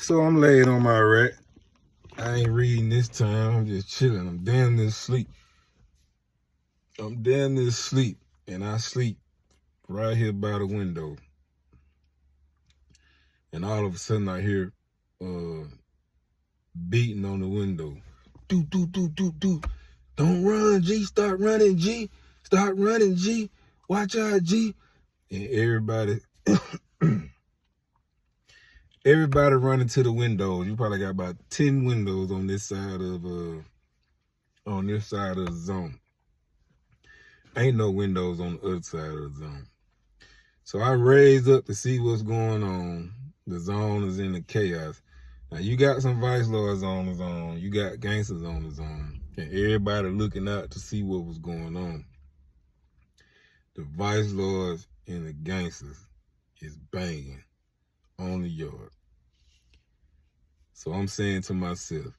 So I'm laid on my rack. I ain't reading this time. I'm just chilling. I'm damn near asleep. And I sleep right here by the window. And all of a sudden I hear beating on the window. Do, do, do, do, do. Don't run, G. Start running, G. Start running, G. Watch out, G. And everybody running to the windows. You probably got about 10 windows on this side of the zone. Ain't no windows on the other side of the zone. So I raised up to see what's going on. The zone is in the chaos. Now you got some vice lords on the zone. You got gangsters on the zone. And everybody looking out to see what was going on. The vice lords and the gangsters is banging on the yard. So I'm saying to myself,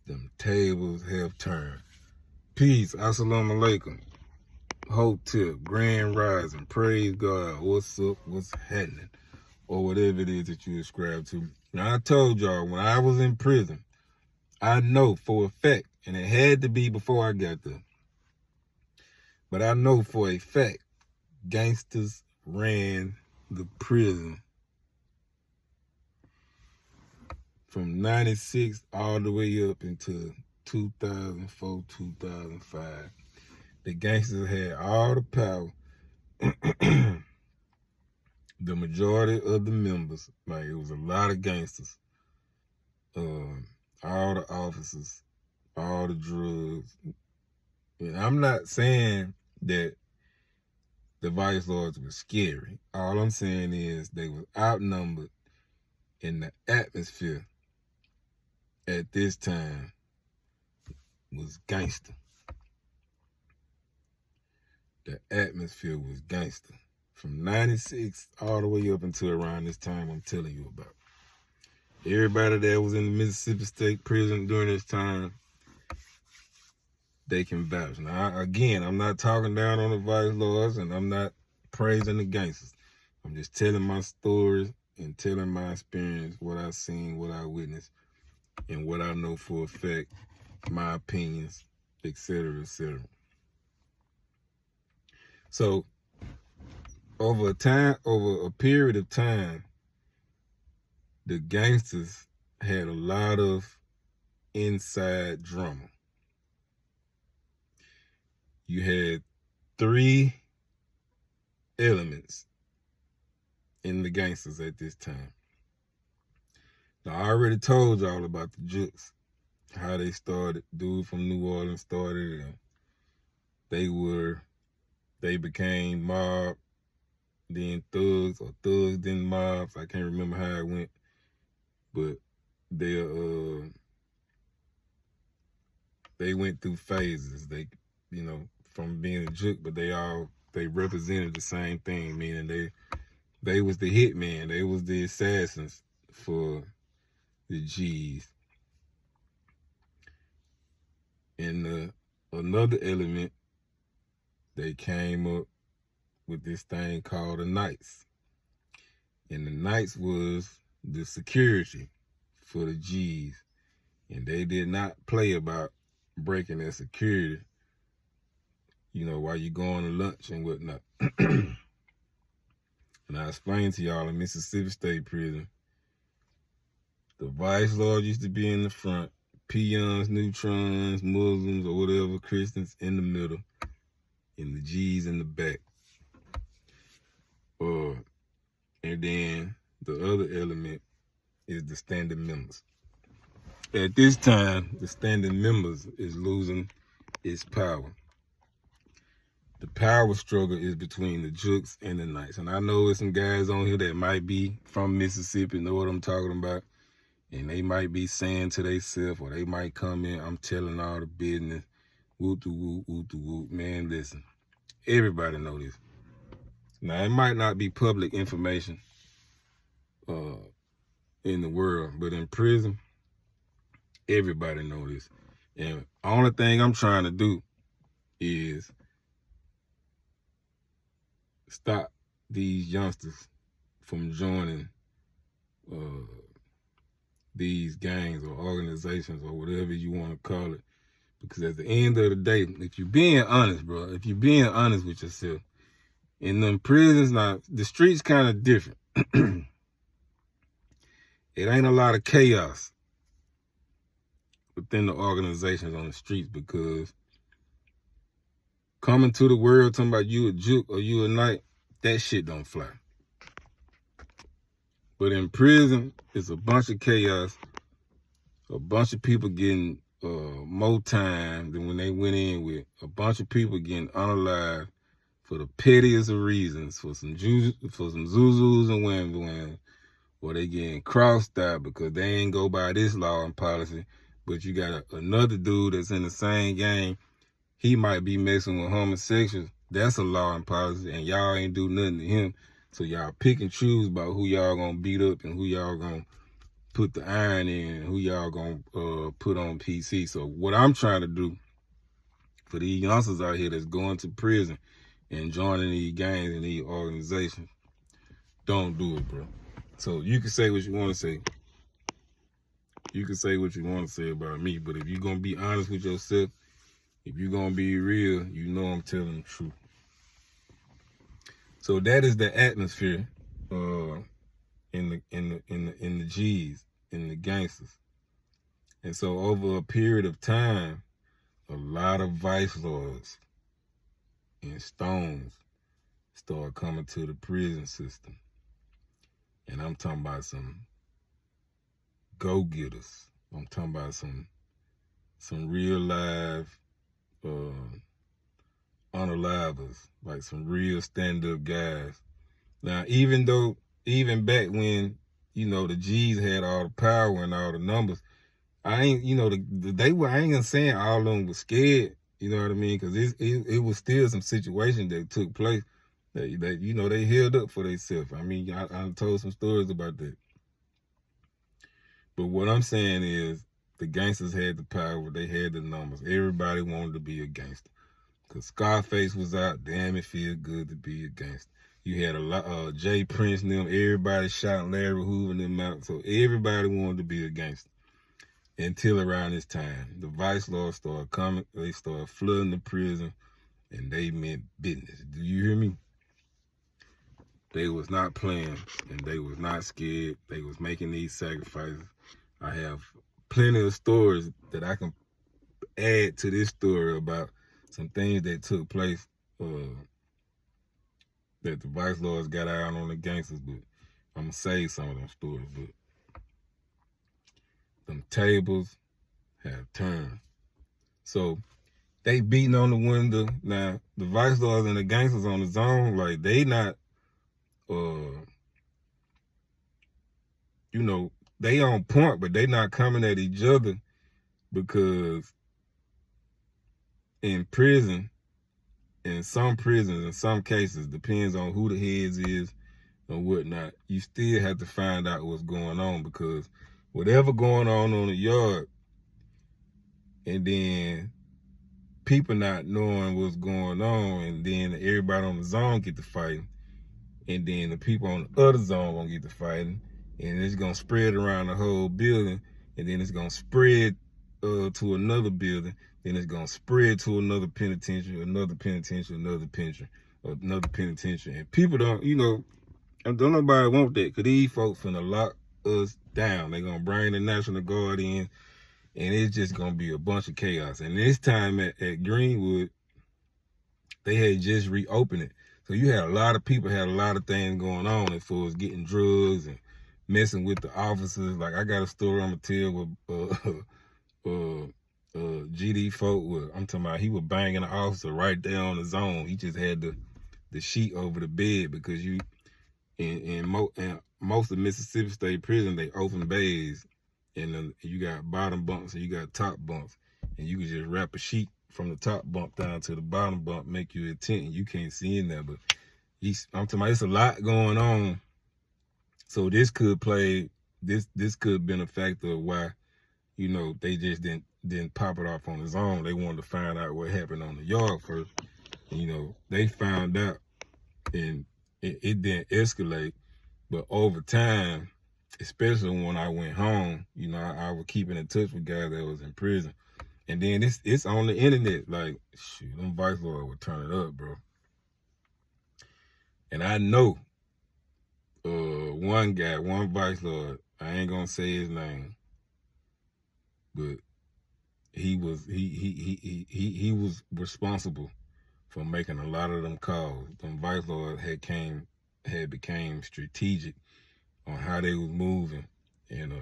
them tables have turned. Peace, assalamu alaikum. Hotel, grand rising, praise God, what's up, what's happening, or whatever it is that you ascribe to. Now I told y'all, when I was in prison, I know for a fact, and it had to be before I got there, but I know for a fact, gangsters ran the prison from 96 all the way up into 2004, 2005. The gangsters had all the power. The majority of the members, like it was a lot of gangsters, all the officers, all the drugs. And I'm not saying that the vice lords were scary. All I'm saying is they were outnumbered, and the atmosphere at this time was gangster. The atmosphere was gangster. From 96 all the way up until around this time I'm telling you about. Everybody that was in the Mississippi State Prison during this time, they can vouch. Now, again, I'm not talking down on the vice lords, and I'm not praising the gangsters. I'm just telling my stories and telling my experience, what I've seen, what I witnessed, and what I know for a fact, my opinions, etc., etc. So, over a period of time, the gangsters had a lot of inside drama. You had 3 elements in the gangsters at this time. Now, I already told y'all about the Jukes, how they started. Dude from New Orleans started, and they became mob, then thugs, or thugs, then mobs. I can't remember how it went, but they went through phases. They, from being a Juk, but they represented the same thing, meaning they was the hitman, they was the assassins for the G's. And another element, they came up with this thing called the Knights. And the Knights was the security for the G's. And they did not play about breaking their security, while you going to lunch and whatnot. And I explained to y'all in Mississippi State Prison, the vice lord used to be in the front, peons, neutrons, Muslims, or whatever, Christians in the middle, and the G's in the back. And then the other element is the standing members. At this time, the standing members is losing its power. The power struggle is between the Jukes and the Knights. And I know there's some guys on here that might be from Mississippi, know what I'm talking about. And they might be saying to themselves, or they might come in, I'm telling all the business, whoop-de-whoop, whoop-de-whoop. Man, listen, everybody know this. Now, it might not be public information in the world, but in prison, everybody know this. And the only thing I'm trying to do is stop these youngsters from joining these gangs or organizations or whatever you want to call it. Because at the end of the day, if you're being honest, bro, if you're being honest with yourself, in them prisons, now, the streets kind of different. It ain't a lot of chaos within the organizations on the streets, because coming to the world talking about you a juke or you a knight, that shit don't fly. But in prison, it's a bunch of chaos, a bunch of people getting more time than when they went in with, a bunch of people getting unalive for the pettiest of reasons, for some zuzus and wham, or they getting crossed out because they ain't go by this law and policy. But you got another dude that's in the same gang, he might be messing with homosexuals. That's a law and policy, and y'all ain't do nothing to him. So y'all pick and choose about who y'all gonna beat up and who y'all gonna put the iron in and who y'all gonna put on PC. So what I'm trying to do for these youngsters out here that's going to prison and joining these gangs and these organizations, don't do it, bro. So you can say what you want to say. You can say what you want to say about me, but if you're going to be honest with yourself, if you're going to be real, you know I'm telling the truth. So that is the atmosphere in the G's, in the gangsters. And so over a period of time, a lot of vice lords and stones start coming to the prison system. And I'm talking about some go-getters. I'm talking about some real live unalivers, like some real stand-up guys. Now, even back when, you know, the G's had all the power and all the numbers, I ain't, you know, I ain't gonna say all of them was scared, you know what I mean? Because it was still some situations that took place that you know, they held up for themselves. I mean, I told some stories about that. But what I'm saying is, the gangsters had the power, they had the numbers. Everybody wanted to be a gangster. Because Scarface was out, damn, it feel good to be a gangster. You had a lot, Jay Prince and them, everybody shot Larry Hoover and them out. So everybody wanted to be a gangster. Until around this time, the vice lords started coming, they started flooding the prison, and they meant business. Do you hear me? They was not playing, and they was not scared. They was making these sacrifices. I have plenty of stories that I can add to this story about some things that took place that the vice lords got out on the gangsters, but I'm going to save some of them stories. But them tables have turned. So they beating on the window. Now, the vice lords and the gangsters on the zone, like, they not, you know, they on point, but they not coming at each other, because in prison, in some prisons, in some cases, depends on who the heads is and whatnot, you still have to find out what's going on, because whatever going on the yard, and then people not knowing what's going on, and then everybody on the zone get to fighting, and then the people on the other zone gonna get to fighting, and it's gonna spread around the whole building, and then it's gonna spread to another building, then it's gonna spread to another penitentiary, another penitentiary, another penitentiary, another penitentiary. And people don't, you know, don't nobody want that, because these folks finna lock us down. They gonna bring the National Guard in, and it's just gonna be a bunch of chaos. And this time at Greenwood, they had just reopened it. So you had a lot of people, had a lot of things going on as far as getting drugs and messing with the officers. Like, I got a story I'm gonna tell with GD folk. I'm talking about, he was banging the officer right there on the zone. He just had the sheet over the bed, because you in most of Mississippi State Prison, they open bays, and then you got bottom bunks and you got top bunks, and you can just wrap a sheet from the top bunk down to the bottom bunk, make you a tent, and you can't see in there. But I'm talking about, it's a lot going on. So this could have been a factor of why, you know, they just didn't pop it off on the zone. They wanted to find out what happened on the yard first. And, you know, they found out, and it didn't escalate. But over time, especially when I went home, you know, I was keeping in touch with guys that was in prison. And then it's on the internet. Like, shoot, them vice lords would turn it up, bro. And I know one guy, one vice lord, I ain't gonna say his name, but he was he was responsible for making a lot of them calls. Them vice lords had became strategic on how they was moving, and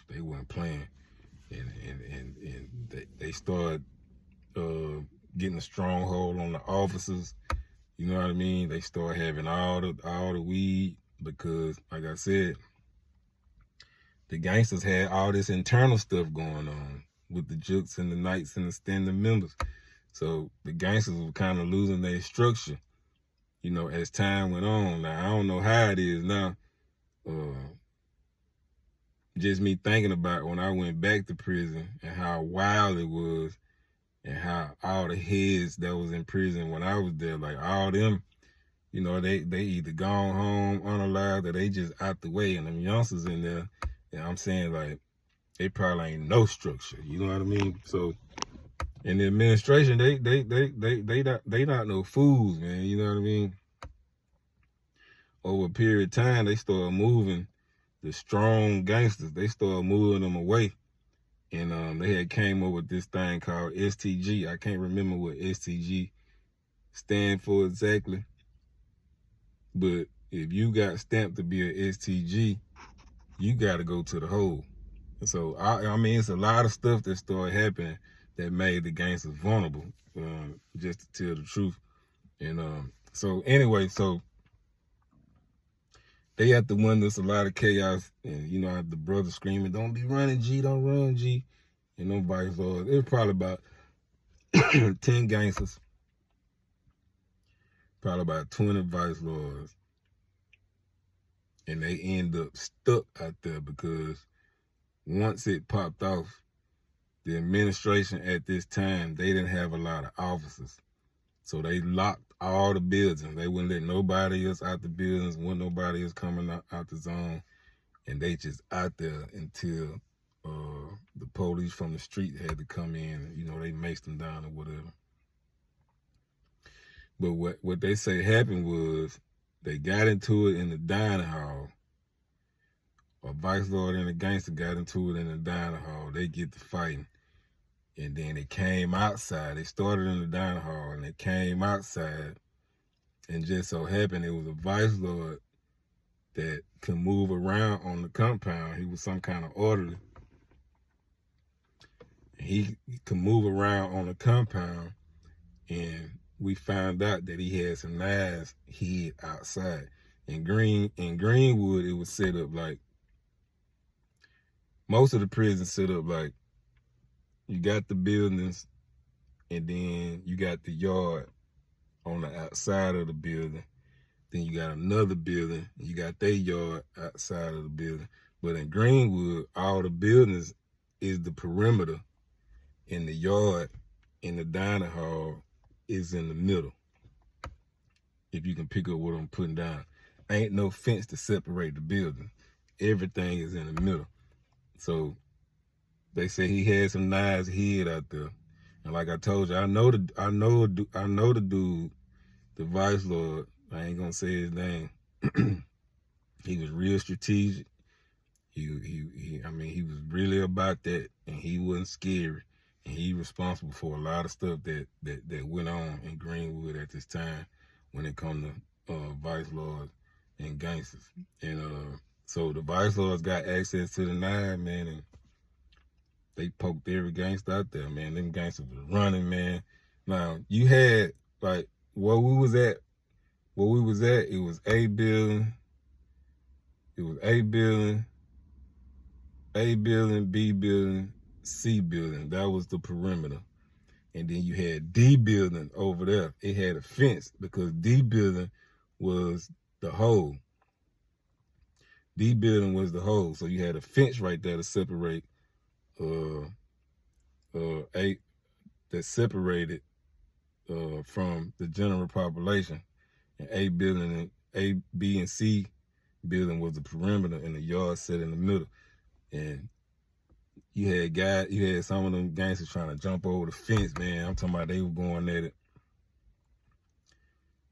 they weren't playing, and they started getting a stronghold on the officers. You know what I mean? They start having all the weed because, like I said, the gangsters had all this internal stuff going on with the Jukes and the Knights and the standing members. So the gangsters were kind of losing their structure, you know, as time went on. Now, I don't know how it is now. Just me thinking about when I went back to prison and how wild it was and how all the heads that was in prison when I was there, like all them, you know, they either gone home unalive or they just out the way. And them youngsters in there, and I'm saying, like, they probably ain't no structure. You know what I mean? So in the administration, they not no fools, man. You know what I mean? Over a period of time, they started moving the strong gangsters. They started moving them away. And they had came up with this thing called STG. I can't remember what STG stand for exactly. But if you got stamped to be a STG, you got to go to the hole. So, I mean, it's a lot of stuff that started happening that made the gangsters vulnerable, just to tell the truth. And so anyway, so they had to witness a lot of chaos. And, you know, the brother screaming, "Don't be running, G, don't run, G." And them vice lords, it was probably about 10 gangsters, probably about 20 vice lords. And they end up stuck out there because once it popped off, the administration at this time, they didn't have a lot of officers. So they locked all the buildings. They wouldn't let nobody else out the buildings, wasn't nobody else coming out the zone. And they just out there until the police from the street had to come in. You know, they maced them down or whatever. But what they say happened was they got into it in the dining hall. A vice lord and a gangster got into it in the dining hall. They get to fighting. And then they came outside. They started in the dining hall and they came outside. And just so happened it was a vice lord that could move around on the compound. He was some kind of orderly. He could move around on the compound, and we found out that he had some knives hid outside. In Greenwood, it was set up like, most of the prisons set up like, you got the buildings, and then you got the yard on the outside of the building. Then you got another building, and you got their yard outside of the building. But in Greenwood, all the buildings is the perimeter, and the yard in the dining hall is in the middle. If you can pick up what I'm putting down. Ain't no fence to separate the building. Everything is in the middle. So they say he had some knives hid out there. And like I told you, I know the dude, the vice lord. I ain't gonna say his name. He was real strategic. I mean, he was really about that, and he wasn't scary. And he responsible for a lot of stuff that went on in Greenwood at this time when it come to vice lords and gangsters. And so the vice lords got access to the knife, man, and they poked every gangster out there, man. Them gangsters was running, man. Now, you had, like, where we was at, it was A building, B building, C building. That was the perimeter. And then you had D building over there. It had a fence because D building was the hole. D building was the hole. So you had a fence right there to separate that separated from the general population. And A building and A, B, and C building was the perimeter, and the yard set in the middle. And you had some of them gangsters trying to jump over the fence, man. I'm talking about they were going at it.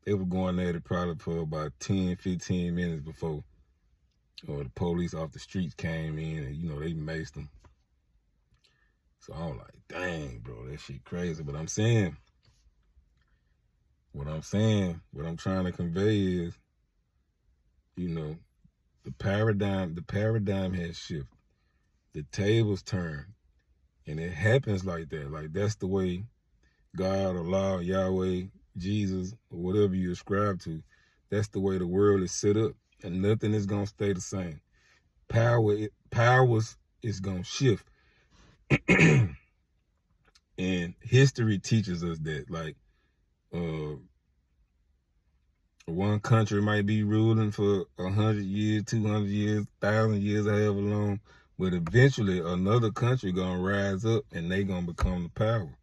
They were going at it probably for about 10, 15 minutes before the police off the streets came in, and they maced them. So I'm like, dang, bro, that shit crazy. But what I'm trying to convey is, the paradigm has shifted. The tables turn. And it happens like that. Like, that's the way God, Allah, Yahweh, Jesus, or whatever you ascribe to, that's the way the world is set up. And nothing is going to stay the same. Powers is going to shift. And history teaches us that, like, one country might be ruling for 100 years, 200 years, 1,000 years, however long, but eventually another country gonna rise up and they gonna become the power.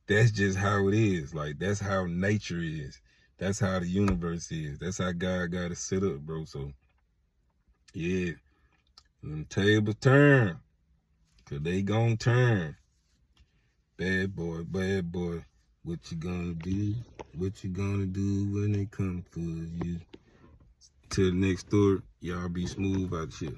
That's just how it is. Like, that's how nature is. That's how the universe is. That's how God got it set up, bro. So, yeah, them tables turn, cause they gonna turn. Bad boy, what you gonna do? What you gonna do when they come for you? Till the next story, y'all be smooth out here.